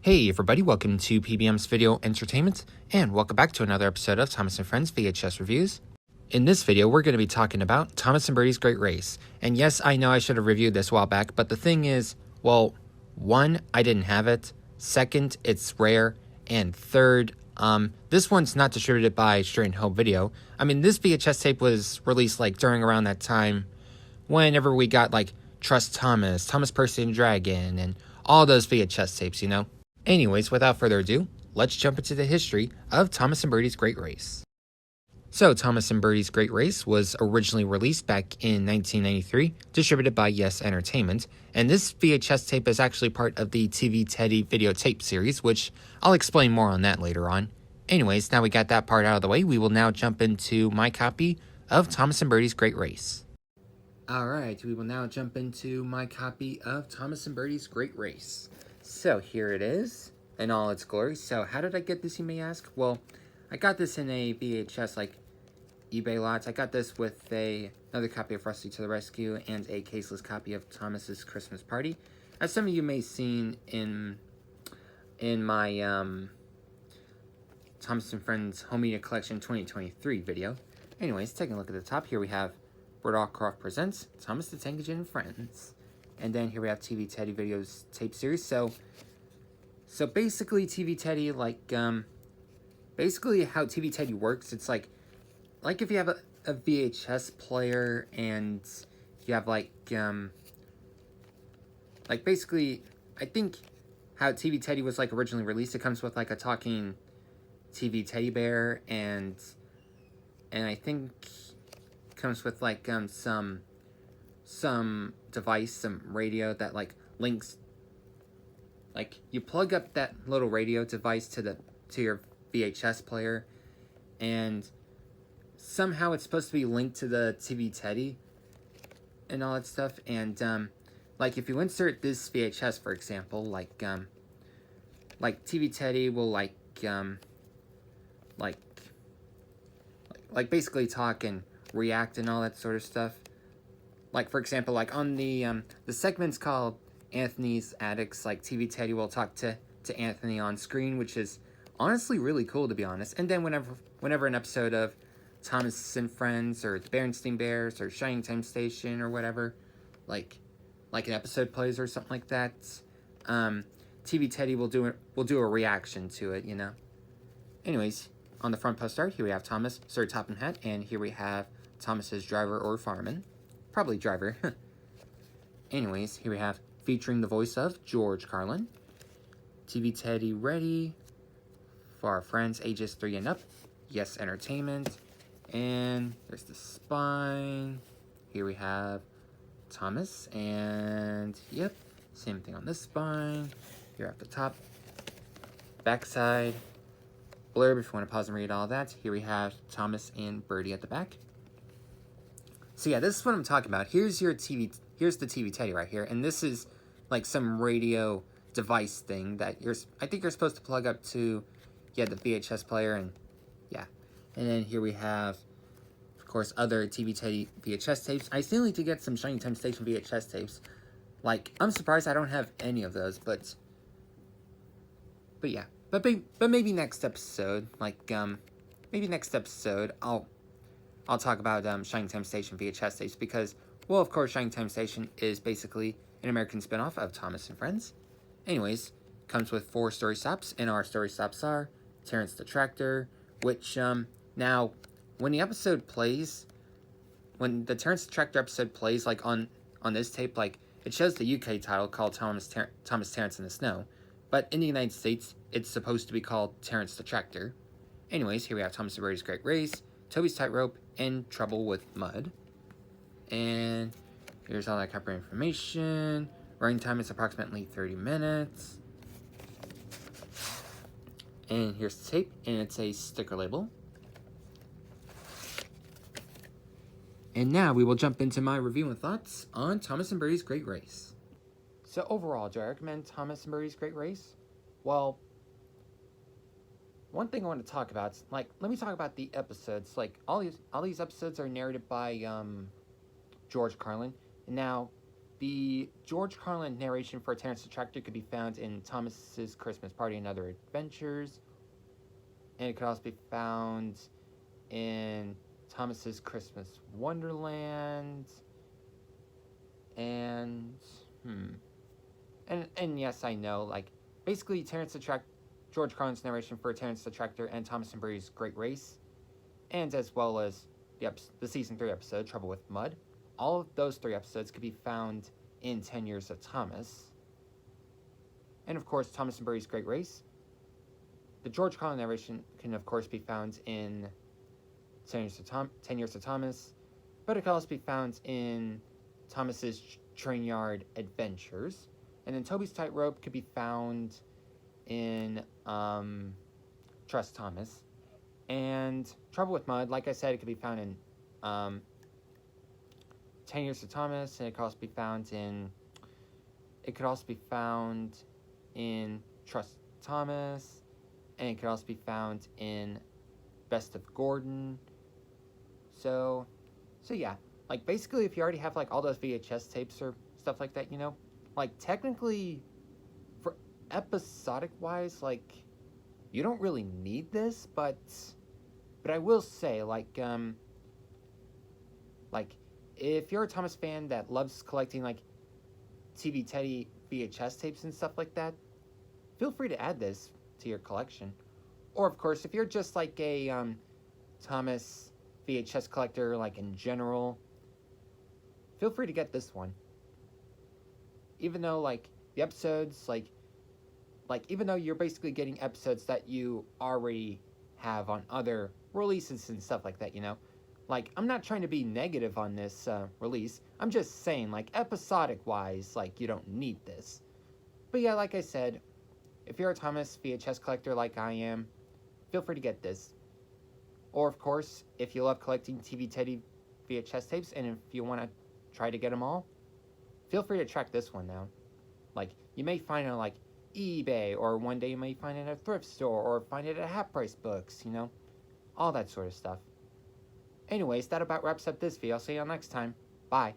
Hey everybody, welcome to PBM's Video Entertainment, and welcome back to another episode of Thomas and Friends VHS Reviews. In this video, we're going to be talking about Thomas and Bertie's Great Race. And yes, I know I should have reviewed this a while back, but the thing is, well, one, I didn't have it. Second, it's rare. And third, this one's not distributed by Straight Home Video. I mean, this VHS tape was released like during around that time whenever we got like Trust Thomas, Thomas Percy and Dragon, and all those VHS tapes, you know? Anyways, without further ado, let's jump into the history of Thomas and Bertie's Great Race. So, Thomas and Bertie's Great Race was originally released back in 1993, distributed by Yes Entertainment, and this VHS tape is actually part of the TV Teddy videotape series, which I'll explain more on that later on. Anyways, now we got that part out of the way, we will now jump into my copy of Thomas and Bertie's Great Race. Alright, we will now jump into my copy of Thomas and Bertie's Great Race. So here it is, in all its glory. So how did I get this, you may ask? Well, I got this in a VHS, like, eBay lot. I got this with another copy of Rusty to the Rescue and a caseless copy of Thomas's Christmas Party. As some of you may have seen in my Thomas and Friends Home Media Collection 2023 video. Anyways, taking a look at the top, here we have Bert Allcroft Presents Thomas the Tank Engine and Friends. And then here we have TV Teddy Videos tape series. So basically TV Teddy, like, basically how TV Teddy works, it's like if you have a VHS player and you have like basically, I think how TV Teddy was like originally released, it comes with like a talking TV teddy bear and I think comes with like some device, some radio that like links, like you plug up that little radio device to your VHS player, and somehow it's supposed to be linked to the TV Teddy and all that stuff. And like if you insert this VHS, for example, like TV Teddy will like basically talk and react and all that sort of stuff. Like, for example, like on the segment's called Anthony's Addicts, like TV Teddy will talk to Anthony on screen, which is honestly really cool, to be honest. And then whenever an episode of Thomas and Friends or the Berenstain Bears or Shining Time Station or whatever, like an episode plays or something like that, TV Teddy will do a reaction to it, you know. Anyways, on the front poster, here we have Thomas, Sir Topham Hatt, and here we have Thomas's driver or fireman. Probably driver. Anyways, here we have featuring the voice of George Carlin. TV Teddy ready for our friends ages 3 and up. Yes Entertainment. And there's the spine. Here we have Thomas. And yep, same thing on this spine. Here at the top. Backside. Blurb if you want to pause and read all that. Here we have Thomas and Bertie at the back. So yeah, this is what I'm talking about. Here's the TV Teddy right here, and this is like some radio device thing that I think you're supposed to plug up to, yeah, the VHS player, and yeah. And then here we have, of course, other TV Teddy VHS tapes. I still need to get some Shining Time Station VHS tapes. Like, I'm surprised I don't have any of those, but yeah. But maybe next episode, like, maybe next episode, I'll talk about Shining Time Station VHS tapes because, well, of course, Shining Time Station is basically an American spinoff of Thomas and Friends. Anyways, comes with 4 story stops, and our story stops are Terrence the Tractor, which, now, when the episode plays, when the Terrence the Tractor episode plays, like, on this tape, like, it shows the UK title called Thomas Terrence in the Snow, but in the United States, it's supposed to be called Terrence the Tractor. Anyways, here we have Thomas and Bertie's Great Race, Toby's Tightrope, and Trouble with Mud. And here's all that cover information. Running time is approximately 30 minutes. And here's the tape, and it's a sticker label. And now we will jump into my review and thoughts on Thomas and Bertie's Great Race. So overall, do I recommend Thomas and Bertie's Great Race? Well, one thing I want to talk about is, let me talk about the episodes. All these episodes are narrated by George Carlin. And now, the George Carlin narration for Terrence the Tractor could be found in Thomas's Christmas Party and Other Adventures. And it could also be found in Thomas's Christmas Wonderland. And yes, I know, basically George Carlin's narration for Terrence the Tractor and Thomas and Bertie's Great Race, and as well as the season 3 episode Trouble with Mud. All of those 3 episodes could be found in 10 Years of Thomas. And of course, Thomas and Bertie's Great Race. The George Carlin narration can of course be found in 10 Years of Thomas, but it can also be found in Thomas's Train Yard Adventures. And then Toby's Tightrope could be found in Trust Thomas. And Trouble with Mud, like I said, it could be found in 10 Years of Thomas, and it could also be found in Trust Thomas, and it could also be found in Best of Gordon. So yeah, basically, if you already have all those VHS tapes or stuff like that, technically, for episodic wise, you don't really need this, but I will say, if you're a Thomas fan that loves collecting TV Teddy VHS tapes and stuff like that, feel free to add this to your collection. Or of course, if you're just a Thomas VHS collector in general, feel free to get this one. Even though the episodes even though you're basically getting episodes that you already have on other releases and stuff like that, I'm not trying to be negative on this release. I'm just saying, episodic-wise, you don't need this. But yeah, like I said, if you're a Thomas VHS collector like I am, feel free to get this. Or, of course, if you love collecting TV Teddy VHS tapes, and if you want to try to get them all, feel free to track this one down. You may find it on, eBay, or one day you may find it at a thrift store, or find it at half-price books, all that sort of stuff. Anyways, that about wraps up this video. I'll see y'all next time. Bye.